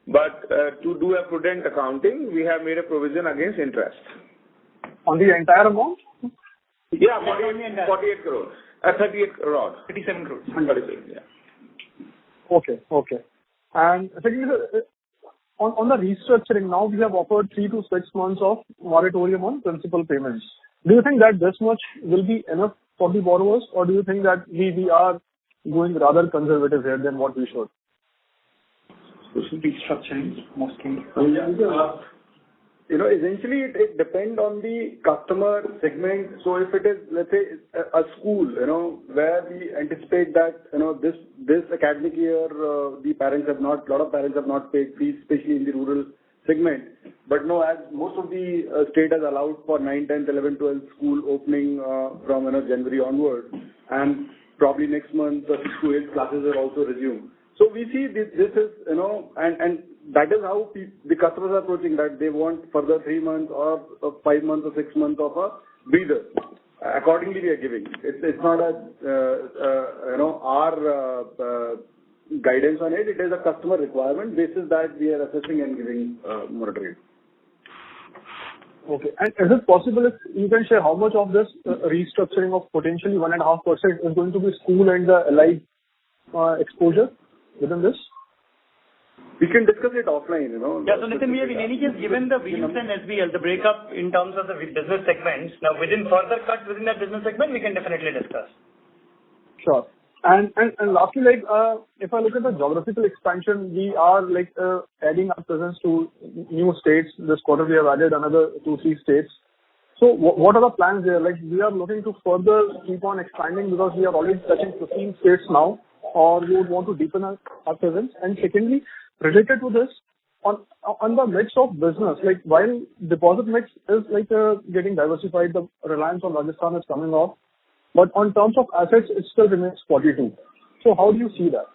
Speaker 4: But to do a prudent accounting, we have made a provision against interest.
Speaker 16: On the entire amount?
Speaker 4: Yeah, 48 crores. 38 crores.
Speaker 2: 37 crores.
Speaker 4: 37, yeah.
Speaker 16: Okay. And secondly, on the restructuring, now we have offered 3 to 6 months of moratorium on principal payments. Do you think that this much will be enough for the borrowers, or do you think that we are going rather conservative here than what we should?
Speaker 2: Restructuring mostly.
Speaker 8: Essentially it depends on the customer segment. So if it is, let's say, a school, where we anticipate that, this academic year, a lot of parents have not paid fees, especially in the rural segment. But no, as most of the state has allowed for 9, 10, 11, 12 school opening from January onward, and probably next month the 6 to 8 classes will also resume. So we see this is, and that is how the customers are approaching that. They want further 3 months or 5 months or 6 months of a breather. Accordingly, we are giving. It's not our guidance on it. It is a customer requirement basis that we are assessing and giving moratorium.
Speaker 16: Okay. And is it possible if you can share how much of this restructuring of potentially 1.5% is going to be school and the allied exposure within this?
Speaker 8: We can discuss it offline,
Speaker 11: Yeah, so Nitin, we have in any case given the wheels and SBL, the breakup in terms of the business segments. Now, within further cuts within that business segment, we can definitely discuss.
Speaker 16: Sure. And lastly, if I look at the geographical expansion, we are adding our presence to new states. This quarter we have added another 2-3 states. So what are the plans there? We are looking to further keep on expanding because we are already touching 15 states now, or we would want to deepen our presence. And secondly, related to this, on the mix of business, while deposit mix is getting diversified, the reliance on Rajasthan is coming off. But on terms of assets, it still remains 42. So how do you see that?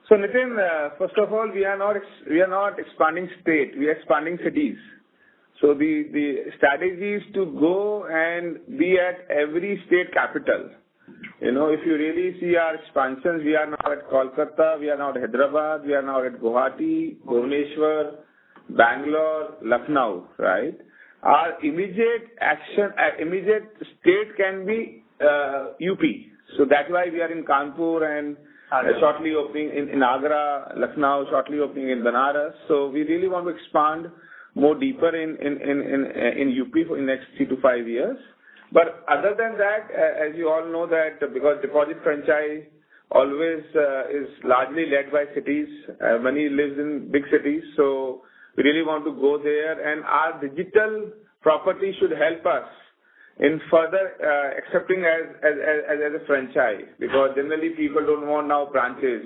Speaker 4: So Nitin, first of all, we are not expanding state. We are expanding cities. So the strategy is to go and be at every state capital. If you really see our expansions, we are now at Kolkata, we are now at Hyderabad, we are now at Guwahati, Bhubaneswar, Bangalore, Lucknow, right? Our immediate state can be UP. So that's why we are in Kanpur and shortly opening in Agra, Lucknow, shortly opening in Banaras. So we really want to expand more deeper in UP for the next 3 to 5 years. But other than that, as you all know that because deposit franchise always is largely led by cities, money lives in big cities, so we really want to go there, and our digital property should help us in further accepting as a franchise, because generally people don't want now branches.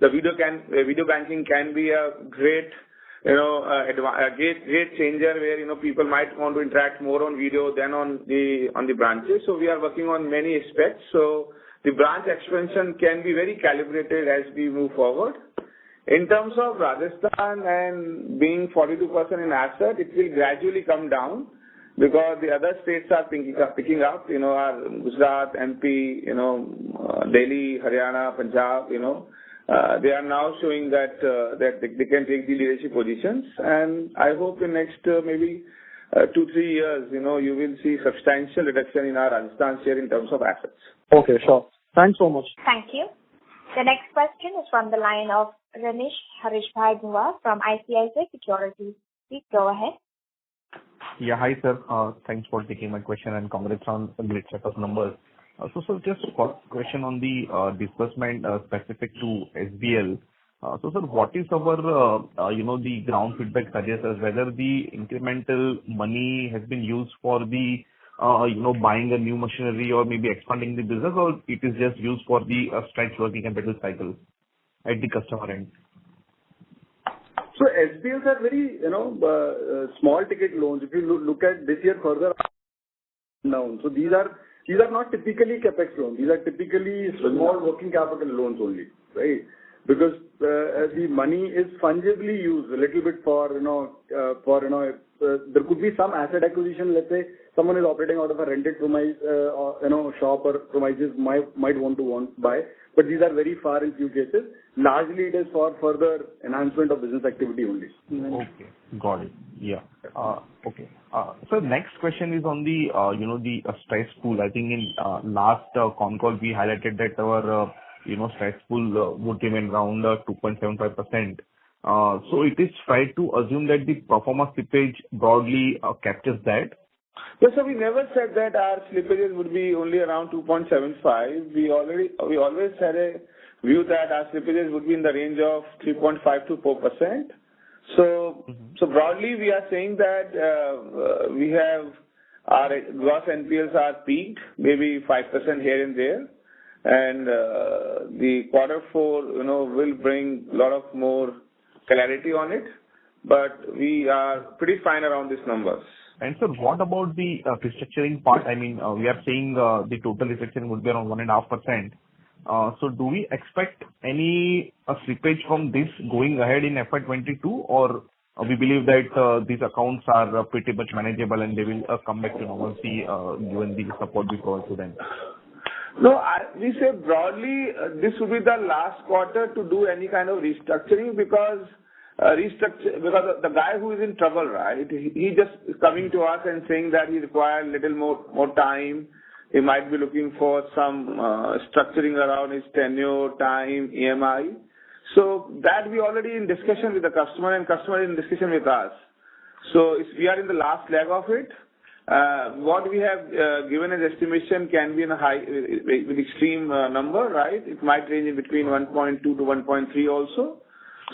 Speaker 4: The video banking can be a great a great changer where people might want to interact more on video than on the branches. So we are working on many aspects. So the branch expansion can be very calibrated as we move forward. In terms of Rajasthan and being 42% in asset, it will gradually come down because the other states are picking up. Our Gujarat, MP, Delhi, Haryana, Punjab. They are now showing that they can take the leadership positions, and I hope in next maybe 2-3 years, you will see substantial reduction in our Rajasthan share in terms of assets.
Speaker 16: Okay, sure. Thanks so much.
Speaker 1: Thank you. The next question is from the line of Renish Harishbhai Bhuva from ICICI Securities. Please go ahead.
Speaker 17: Yeah, hi sir. Thanks for taking my question and congrats on a great set of numbers. So just a question on the disbursement specific to SBL. So sir, what is our the ground feedback suggests as whether the incremental money has been used for the buying a new machinery or maybe expanding the business, or it is just used for the stretch working capital cycle at the customer end?
Speaker 8: So SBLs are very small ticket loans. If you look at this year further down, so these are not typically capex loans. These are typically small working capital loans only, right? Because the money is fungibly used a little bit for there could be some asset acquisition. Let's say someone is operating out of a rented premise, shop or premises might want to buy, but these are very far in few cases. Largely, it is for further enhancement of business activity only.
Speaker 17: Okay, got it. Yeah. Okay. So next question is on the the stress pool. I think in last con call we highlighted that our stress pool would remain around 2.75%. So it is fair to assume that the pro forma slippage broadly captures that.
Speaker 4: Yes, so we never said that our slippages would be only around 2.75. We always had a view that our slippages would be in the range of 3.5 to 4%. So broadly we are saying that we have our gross NPLs are peaked, maybe 5% here and there, and the quarter 4 will bring a lot of more clarity on it, but we are pretty fine around these numbers.
Speaker 17: And sir, what about the restructuring part? I mean, we are saying the total restructuring would be around 1.5%. So do we expect any slippage from this going ahead in FY22, or we believe that these accounts are pretty much manageable and they will come back to normalcy given the support we provide to them?
Speaker 4: No, we say broadly this will be the last quarter to do any kind of restructuring because the guy who is in trouble, right? He just is coming to us and saying that he requires a little more time. He might be looking for some structuring around his tenure, time, EMI. So that we already in discussion with the customer and customer in discussion with us. So we are in the last leg of it. What we have given as estimation can be in a high, with extreme number, right? It might range in between 1.2 to 1.3 also.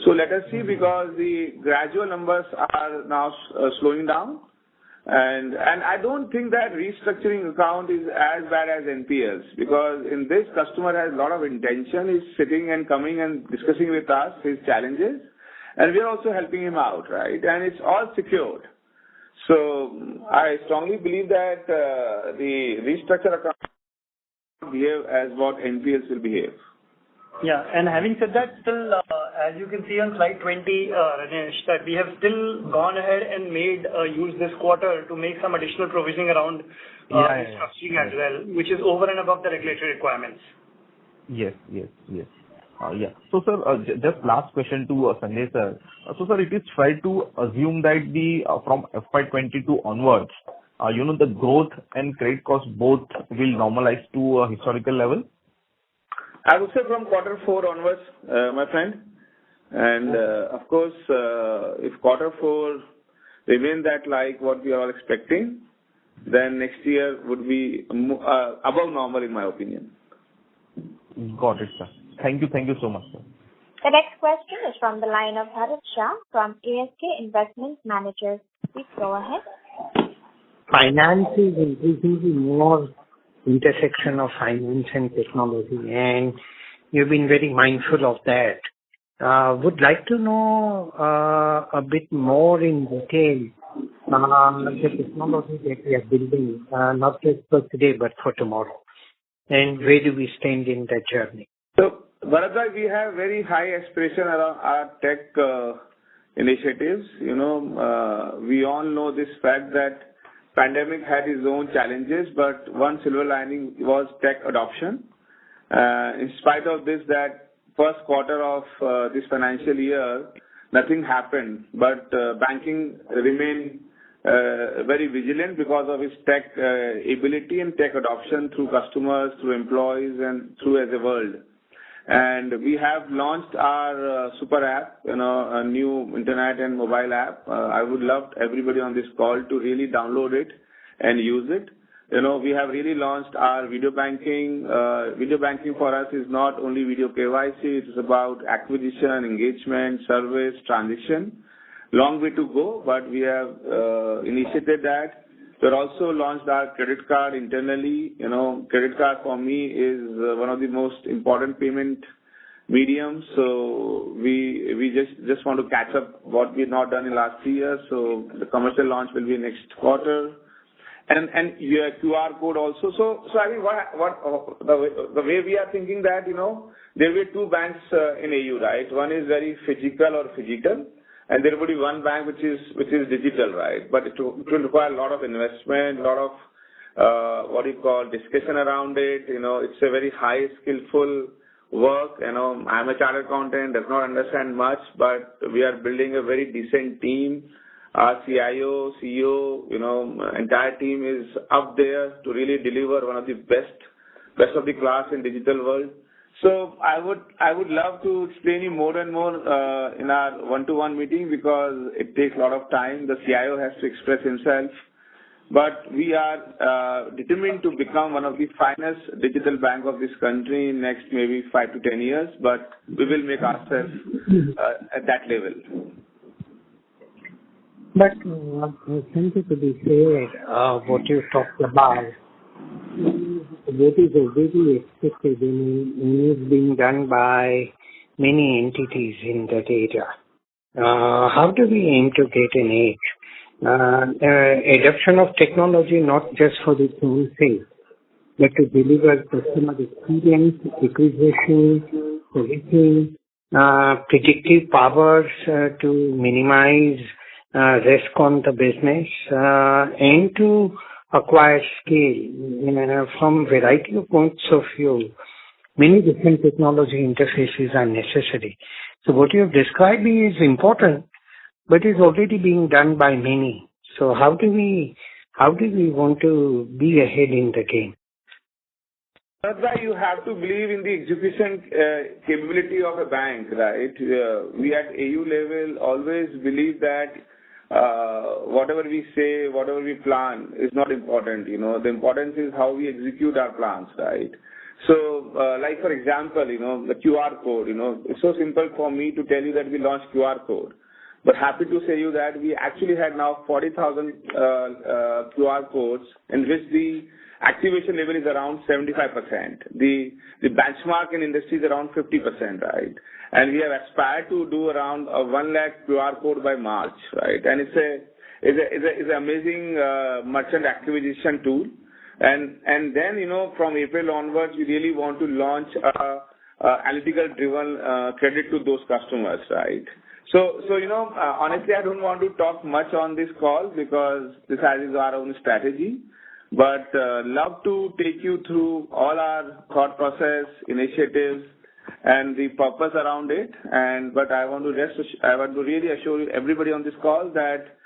Speaker 4: So let us see, because the gradual numbers are now slowing down. And I don't think that restructuring account is as bad as NPLs, because in this customer has a lot of intention. He's sitting and coming and discussing with us his challenges, and we are also helping him out, right? And it's all secured. So I strongly believe that the restructure account will behave as what NPLs will behave.
Speaker 11: Yeah, and having said that, still as you can see on slide 20, Rajesh, that we have still gone ahead and made use this quarter to make some additional provisioning around restructuring as well, which is over and above the regulatory requirements.
Speaker 17: Yes. Yeah. So, sir, just last question to Sanjay, sir. So, sir, it is fair to assume that from FY22 onwards, the growth and credit cost both will normalize to a historical level?
Speaker 4: I would say from quarter 4 onwards, my friend. And of course, if quarter 4 remain that like what we are all expecting, then next year would be above normal in my opinion.
Speaker 17: Got it, sir. Thank you so much, sir.
Speaker 1: The next question is from the line of Harit Shah from ASK Investment Managers. Please go ahead.
Speaker 3: Finance is increasingly more intersection of finance and technology, and you've been very mindful of that. Would like to know a bit more in detail the technology that we are building, not just for today but for tomorrow, and where do we stand in that journey?
Speaker 4: So, Bharatbhai, we have very high aspiration around our tech initiatives. We all know this fact that pandemic had its own challenges, but one silver lining was tech adoption. In spite of this, that first quarter of this financial year, nothing happened, but banking remained very vigilant because of its tech ability and tech adoption through customers, through employees, and through as a world. And we have launched our super app, a new internet and mobile app. I would love everybody on this call to really download it and use it. We have really launched our video banking. Video banking for us is not only video KYC, it is about acquisition, engagement, service, transaction. Long way to go, but we have initiated that. We've also launched our credit card internally. Credit card for me is one of the most important payment mediums. So we just want to catch up what we've not done in last 3 years. So the commercial launch will be next quarter. And your QR code also. So I think the way we are thinking that, there will be 2 banks in AU, right? One is very physical or phygital, and there will be one bank which is digital, right? But it will require a lot of investment, a lot of discussion around it. It's a very high skillful work. I'm a chartered accountant, does not understand much, but we are building a very decent team. Our CIO, CEO, entire team is up there to really deliver one of the best of the class in digital world. So I would love to explain you more and more in our one-to-one meeting because it takes a lot of time. The CIO has to express himself. But we are determined to become one of the finest digital bank of this country in next maybe 5 to 10 years, but we will make ourselves at that level.
Speaker 3: But simply to be fair, what you talked about, what is already expected and is being done by many entities in that area. How do we aim to get an edge? Adoption of technology not just for its own sake, but to deliver customer experience, acquisition, servicing, predictive powers to minimize risk on the business, and to acquire scale. From variety of points of view, many different technology interfaces are necessary. So what you have described is important, but is already being done by many. So how do we want to be ahead in the game?
Speaker 4: That's why you have to believe in the execution capability of a bank, right? We at AU level always believe that whatever we say, whatever we plan is not important. The importance is how we execute our plans, right? So, like for example, the QR code, it's so simple for me to tell you that we launched QR code. But happy to say you that we actually had now 40,000 QR codes in which the activation level is around 75%. The benchmark in industry is around 50%, right? And we have aspired to do around 1 lakh QR code by March, right? And it's an amazing merchant acquisition tool. And then, from April onwards, we really want to launch analytical-driven credit to those customers, right? So honestly, I don't want to talk much on this call because this is our own strategy. But love to take you through all our thought process, initiatives, and the purpose around it. But I want to really assure everybody on this call that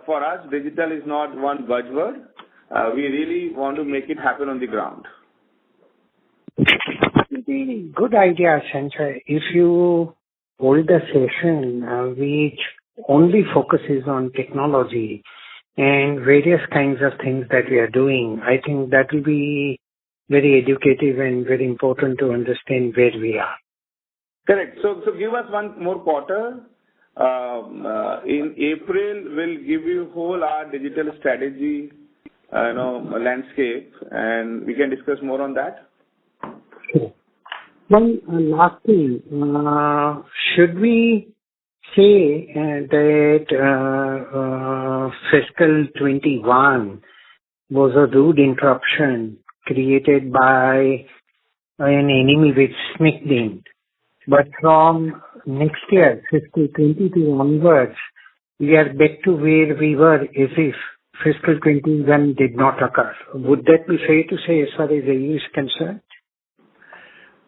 Speaker 4: for us, digital is not one buzzword. We really want to make it happen on the ground.
Speaker 3: It would be a good idea, Sanjay, if you hold a session which only focuses on technology and various kinds of things that we are doing. I think that will be very educative and very important to understand where we are.
Speaker 4: Correct. So give us one more quarter. In April, we'll give you whole our digital strategy, landscape, and we can discuss more on that.
Speaker 3: Sure. One last thing. Should we say that fiscal 21 was a rude interruption created by an enemy which sneaked in, but from next year, fiscal 22 onwards, we are back to where we were as if fiscal 21 did not occur. Would that be fair to say as far as AU is concerned?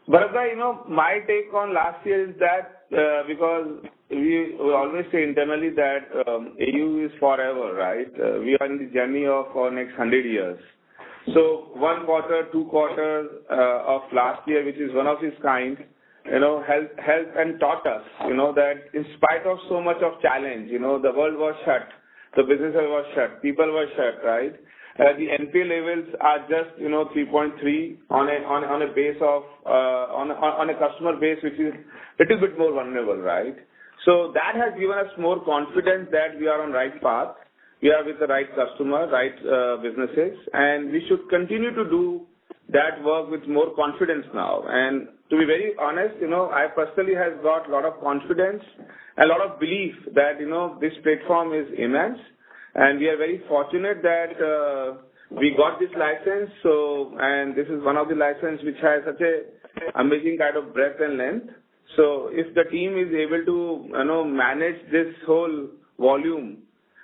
Speaker 4: Bharatbhai, my take on last year is that because we always say internally that AU is forever, right? We are in the journey of our next 100 years. So 1 quarter, 2 quarters of last year, which is one of its kind, helped and taught us, that in spite of so much of challenge, the world was shut, the businesses were shut, people were shut, right? The NPA levels are just 3.3 on a base of on a customer base which is little bit more vulnerable, right? So that has given us more confidence that we are on right path. We are with the right customer, right businesses, and we should continue to do that work with more confidence now. And to be very honest, I personally have got a lot of confidence, a lot of belief that this platform is immense. And we are very fortunate that we got this license. And this is one of the licenses which has such a amazing kind of breadth and length. So if the team is able to, manage this whole volume,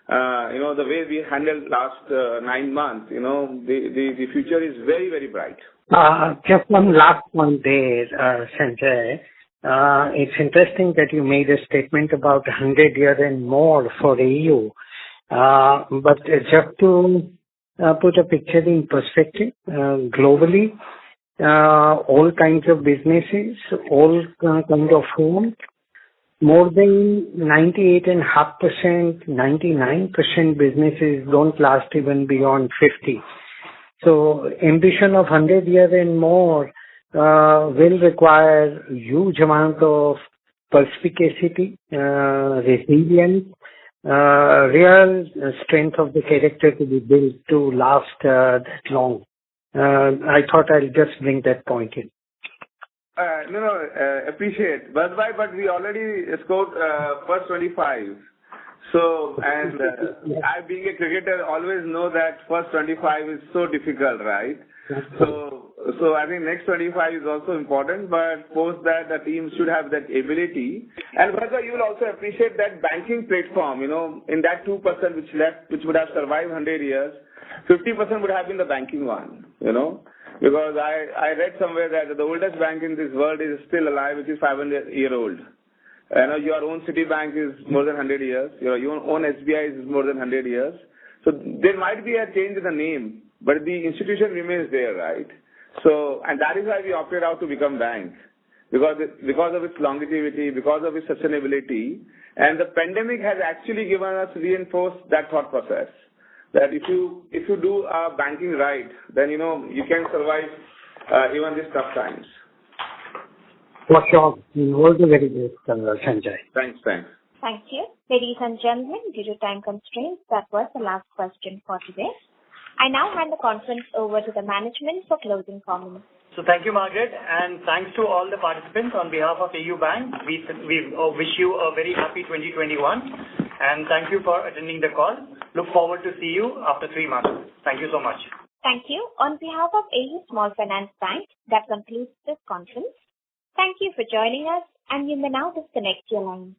Speaker 4: the way we handled last 9 months, the future is very, very bright.
Speaker 3: Just one last point there, Sanjay. It's interesting that you made a statement about 100 years and more for AU. But just to put a picture in perspective, globally, all kinds of businesses, all kinds of homes, more than 98.5%, 99% businesses don't last even beyond 50. So ambition of 100 years and more will require huge amount of perspicacity, resilience, real strength of the character to be built to last that long. I thought I'll just bring that point in.
Speaker 4: Appreciate. But we already scored first 25. So, and I being a cricketer always know that first 25 is so difficult, right? So I think next 25 is also important, but post that the team should have that ability. And Bharatbhai, you will also appreciate that banking platform, in that 2% which left, which would have survived 100 years, 50% would have been the banking one, because I read somewhere that the oldest bank in this world is still alive, which is 500-year-old. Your own Citibank is more than 100 years. Your own SBI is more than 100 years. So there might be a change in the name, but the institution remains there, right? So, and that is why we opted out to become bank, because of its longevity, because of its sustainability, and the pandemic has actually given us reinforced that thought process. That if you do banking right, then you can survive even these tough times.
Speaker 3: For sure. All the very best, Sanjay.
Speaker 4: Thanks.
Speaker 1: Thank you. Ladies and gentlemen, due to time constraints, that was the last question for today. I now hand the conference over to the management for closing comments.
Speaker 11: So thank you, Margaret, and thanks to all the participants on behalf of AU Bank. We wish you a very happy 2021, and thank you for attending the call. Look forward to see you after 3 months. Thank you so much.
Speaker 1: Thank you. On behalf of AU Small Finance Bank, that concludes this conference. Thank you for joining us, and you may now disconnect your line.